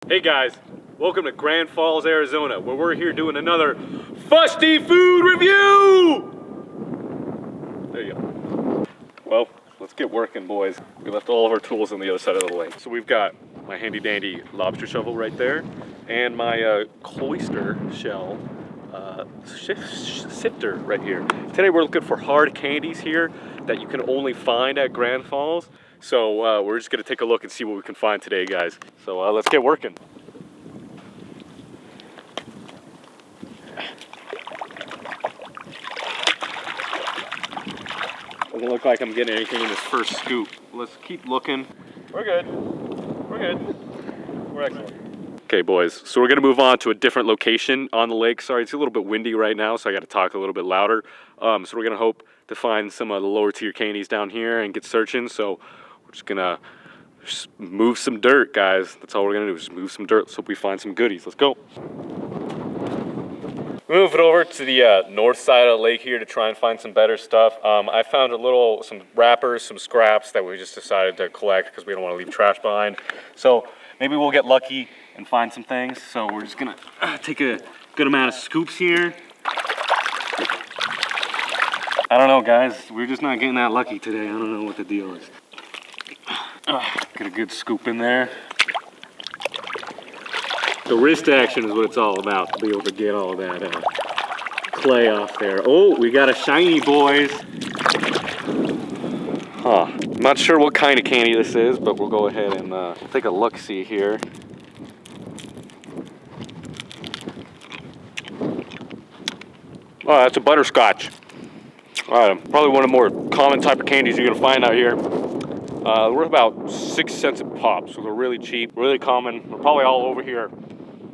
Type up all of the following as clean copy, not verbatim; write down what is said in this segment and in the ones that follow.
Hey guys, welcome to Grand Falls, Arizona, where we're here doing another Fusty food review! There you go. Well, let's get working, boys. We left all of our tools on the other side of the lake. So we've got my handy dandy lobster shovel right there, and my oyster shell sifter right here. Today we're looking for hard candies here that you can only find at Grand Falls. So we're just gonna take a look and see what we can find today, guys. So let's get working. Doesn't look like I'm getting anything in this first scoop. Let's keep looking. We're good. We're good. We're excellent. Okay, boys, so we're gonna move on to a different location on the lake. Sorry, it's a little bit windy right now, so I gotta talk a little bit louder. So we're gonna hope to find some of the lower tier candies down here and get searching. So we're just gonna move some dirt, guys. That's all we're gonna do, is just move some dirt. Let's hope we find some goodies. Let's go. Move it over to the north side of the lake here to try and find some better stuff. I found some wrappers, some scraps that we just decided to collect because we don't want to leave trash behind. So maybe we'll get lucky and find some things. So we're just gonna take a good amount of scoops here. I don't know, guys. We're just not getting that lucky today. I don't know what the deal is. Get a good scoop in there. The wrist action is what it's all about, to be able to get all that clay off there. Oh, we got a shiny, boys. Huh. I'm not sure what kind of candy this is, but we'll go ahead and take a look-see here. Oh, that's a butterscotch. Probably one of the more common type of candies you're gonna find out here. We're about 6 cents a pop, so they're really cheap, really common. They're probably all over here.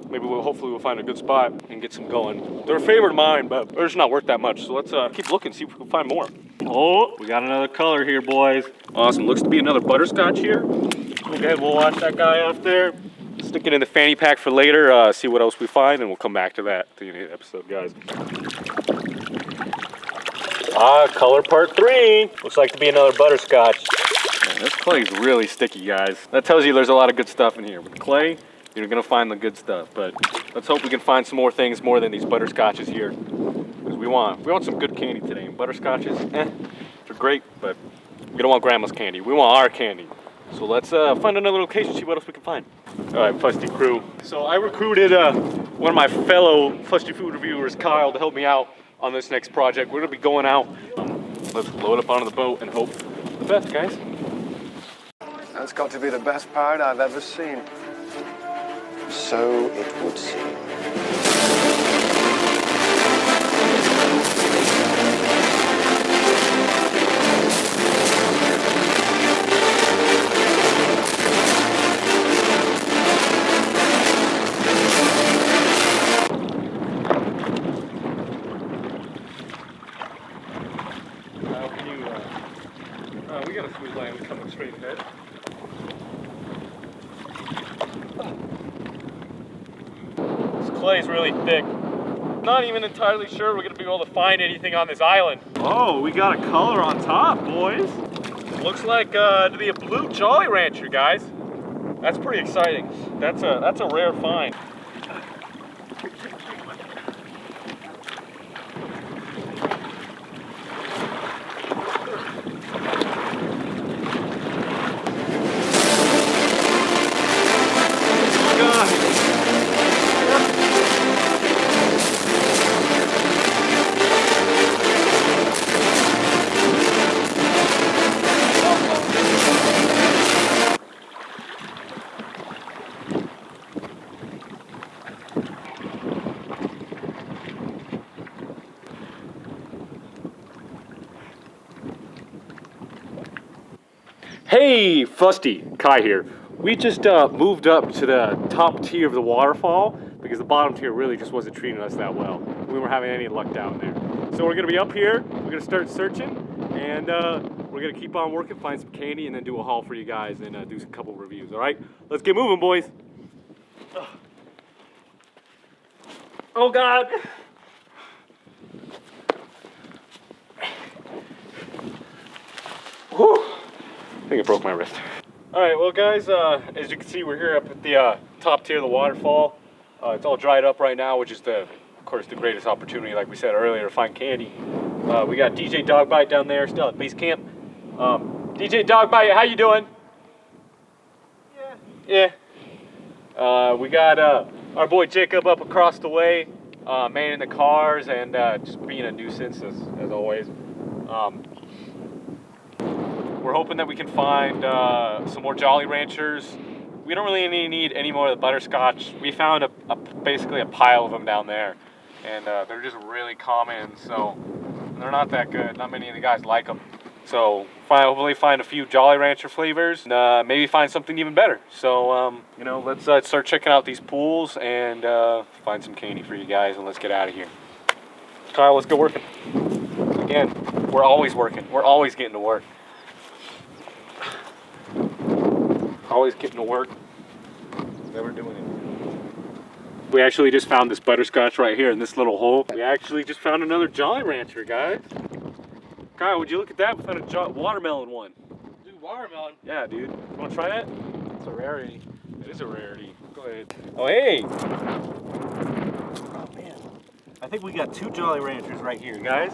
Maybe hopefully we'll find a good spot and get some going. They're a favorite of mine, but they're just not worth that much. So let's keep looking, see if we can find more. Oh, we got another color here, boys. Awesome, looks to be another butterscotch here. Okay, we'll watch that guy off there. Stick it in the fanny pack for later, see what else we find, and we'll come back to that at the end of the episode, guys. Color part 3. Looks like to be another butterscotch. Man, this clay is really sticky, guys. That tells you there's a lot of good stuff in here. With the clay, you're gonna find the good stuff. But let's hope we can find some more things more than these butterscotches here. Because we want some good candy today. And butterscotches, they're great, but we don't want grandma's candy. We want our candy. So let's find another location, see what else we can find. All right, Fusty crew. So I recruited one of my fellow Fusty food reviewers, Kyle, to help me out on this next project. We're gonna be going out. Let's load up onto the boat and hope for the best, guys. That's got to be the best parrot I've ever seen. So it would seem. We got a smooth line coming straight ahead. This clay is really thick. Not even entirely sure we're gonna be able to find anything on this island. Oh, we got a color on top, boys. Looks like to be a blue Jolly Rancher, guys. That's pretty exciting. That's a rare find. Hey, Fusty, Kai here. We just moved up to the top tier of the waterfall because the bottom tier really just wasn't treating us that well. We weren't having any luck down there. So we're gonna be up here, we're gonna start searching, and we're gonna keep on working, find some candy, and then do a haul for you guys and do a couple reviews, all right? Let's get moving, boys. Oh, God. Whew. I think I broke my wrist. All right, well guys, as you can see, we're here up at the top tier of the waterfall. It's all dried up right now, which is of course, the greatest opportunity, like we said earlier, to find candy. We got DJ Dogbite down there, still at base camp. DJ Dogbite, how you doing? Yeah. We got our boy Jacob up across the way, manning the cars and just being a nuisance as always. We're hoping that we can find some more Jolly Ranchers. We don't really need any more of the butterscotch. We found basically a pile of them down there, and they're just really common, so they're not that good. Not many of the guys like them. So hopefully find a few Jolly Rancher flavors, and maybe find something even better. So you know, let's start checking out these pools and find some candy for you guys, and let's get out of here. Kyle, let's go working. Again, we're always working. We're always getting to work. Always getting to work. Never doing it. We actually just found this butterscotch right here in this little hole. We actually just found another Jolly Rancher, guys. Kyle, would you look at that? We found a watermelon one. Dude, watermelon? Yeah, dude. You want to try that? It's a rarity. It is a rarity. Go ahead. Oh, hey! Oh, man. I think we got two Jolly Ranchers right here, guys.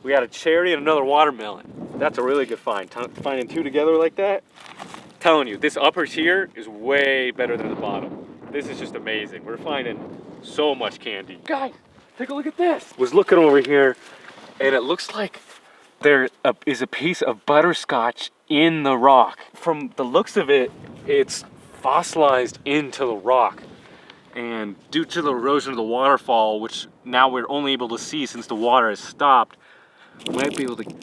We got a cherry and another watermelon. That's a really good find. Finding two together like that. I'm telling you, this upper tier is way better than the bottom. This is just amazing. We're finding so much candy. Guys, take a look at this. Was looking over here, and it looks like there is a piece of butterscotch in the rock. From the looks of it, it's fossilized into the rock. And due to the erosion of the waterfall, which now we're only able to see since the water has stopped, we might be able to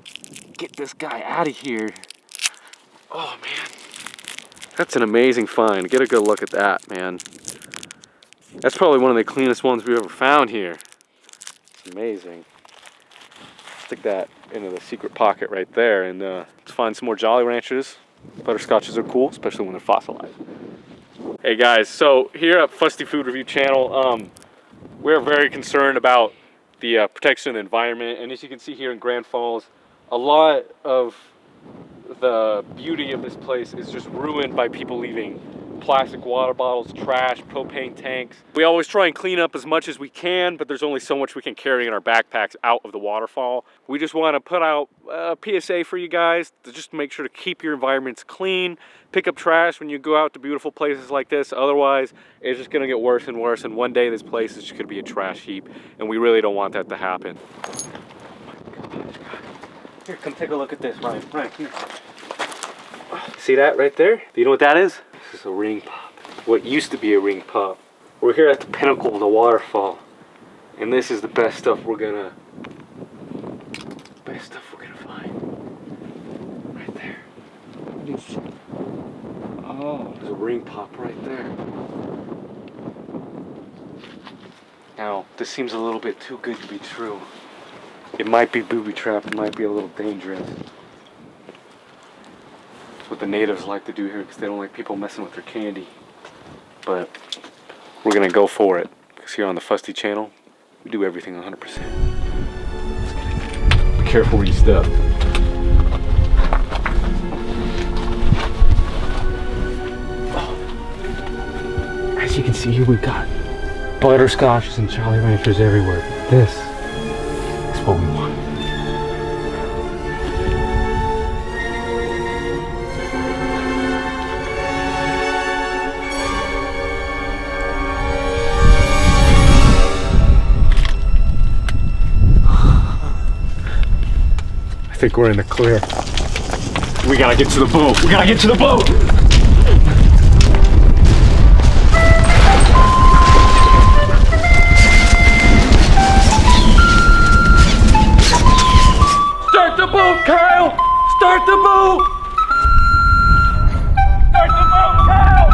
get this guy out of here. Oh man, that's an amazing find. Get a good look at that, man. That's probably one of the cleanest ones we've ever found here. It's amazing. Stick that into the secret pocket right there, and let's find some more Jolly Ranchers. Butterscotches are cool, especially when they're fossilized. Hey guys, so here at Fusty Food Review Channel, we're very concerned about the protection of the environment, and as you can see here in Grand Falls, a lot of the beauty of this place is just ruined by people leaving plastic water bottles, trash, propane tanks. We always try and clean up as much as we can, but there's only so much we can carry in our backpacks out of the waterfall. We just want to put out a PSA for you guys to just make sure to keep your environments clean, pick up trash when you go out to beautiful places like this. Otherwise, it's just going to get worse and worse, and one day this place is just going to be a trash heap, and we really don't want that to happen. Here, come take a look at this, Ryan. Right here. See that right there? Do you know what that is? This is a ring pop. What used to be a ring pop. We're here at the pinnacle of the waterfall, and this is the best stuff we're gonna find. Right there. Oh, there's a ring pop right there. Now, this seems a little bit too good to be true. It might be booby trapped, it might be a little dangerous. What the natives like to do here because they don't like people messing with their candy. But we're gonna go for it because here on the Fusty channel, we do everything 100%. Be careful where you step. As you can see here, we've got butterscotches and Jolly Ranchers everywhere. This is what we want. I think we're in the clear. We gotta get to the boat. We gotta get to the boat! Start the boat, Kyle! Start the boat! Start the boat, Kyle!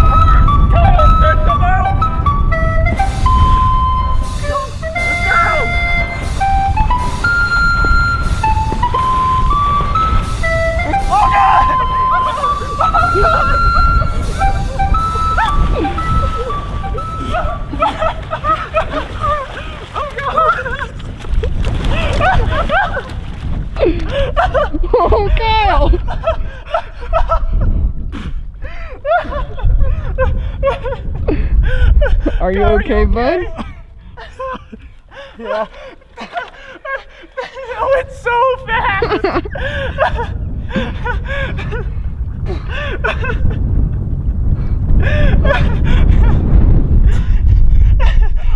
Kyle, start the boat! Let's go! Oh God! Are you okay, bud? Yeah. Oh, it's so fast.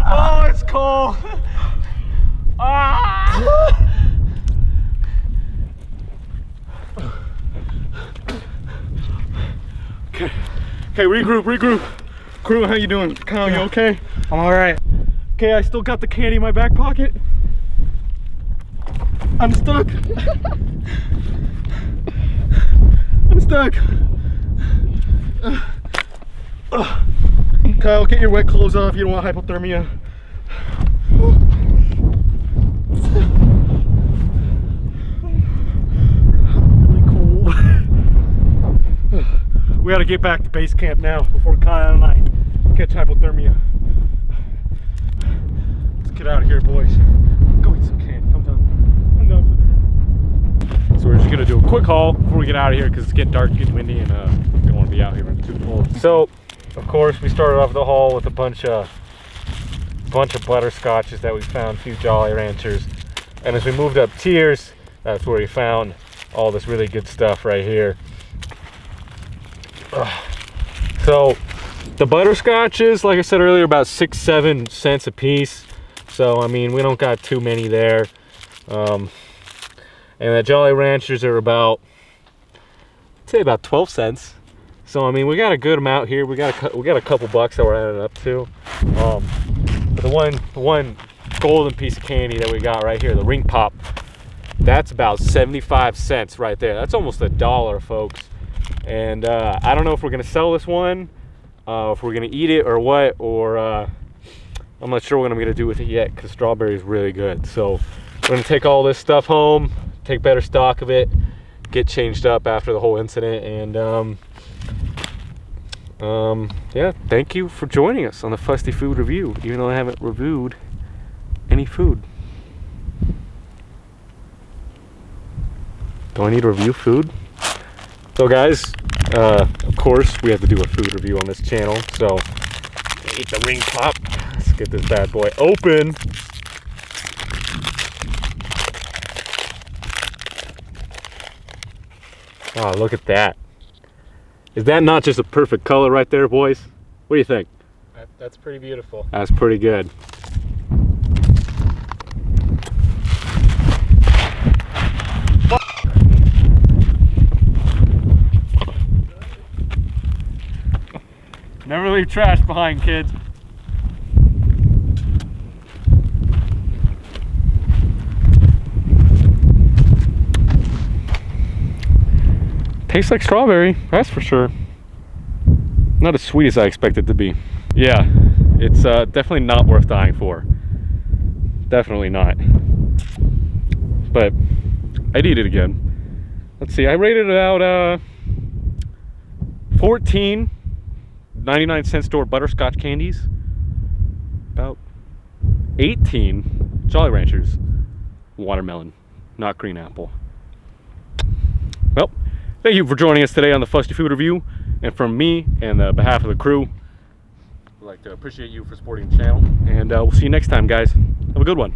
Oh, it's cold. Ah. Okay, regroup. Crew, how you doing? Kyle, you okay? I'm all right. Okay, I still got the candy in my back pocket. I'm stuck. I'm stuck. Kyle, get your wet clothes off. You don't want hypothermia. Really cold. We gotta get back to base camp now before Kyle and I catch hypothermia. Let's get out of here, boys. Let's go eat some candy. I'm done for the day. So we're just gonna do a quick haul before we get out of here because it's getting dark, getting windy, and we don't want to be out here when it's too cold. So, of course, we started off the haul with a bunch of butterscotches that we found, a few Jolly Ranchers, and as we moved up tiers, that's where we found all this really good stuff right here. So the butterscotches, like I said earlier, about 6-7 cents a piece. So I mean, we don't got too many there. And the Jolly Ranchers are about, I'd say about 12 cents. So I mean, we got a good amount here. We got a couple bucks that we're adding up to. But the one golden piece of candy that we got right here, the ring pop, that's about 75 cents right there. That's almost $1, folks. And I don't know if we're gonna sell this one, if we're gonna eat it or what, or I'm not sure what I'm gonna do with it yet, because strawberry is really good. So we're gonna take all this stuff home, take better stock of it, get changed up after the whole incident, and yeah, thank you for joining us on the Fusty Food Review, even though I haven't reviewed any food. Do I need to review food? So guys, of course we have to do a food review on this channel, so eat the ring pop. Let's get this bad boy open. Oh, look at that. Is that not just a perfect color right there, boys? What do you think? That's pretty beautiful. That's pretty good. Never leave trash behind, kids. Tastes like strawberry, that's for sure. Not as sweet as I expected it to be. Yeah, it's definitely not worth dying for. Definitely not. But I'd eat it again. Let's see, I rated it out 14 99-cent store butterscotch candies, about 18 Jolly Ranchers watermelon, not green apple. Well, thank you for joining us today on the Fusty Food Review, and from me and the behalf of the crew, I'd like to appreciate you for supporting the channel, and we'll see you next time, guys. Have a good one.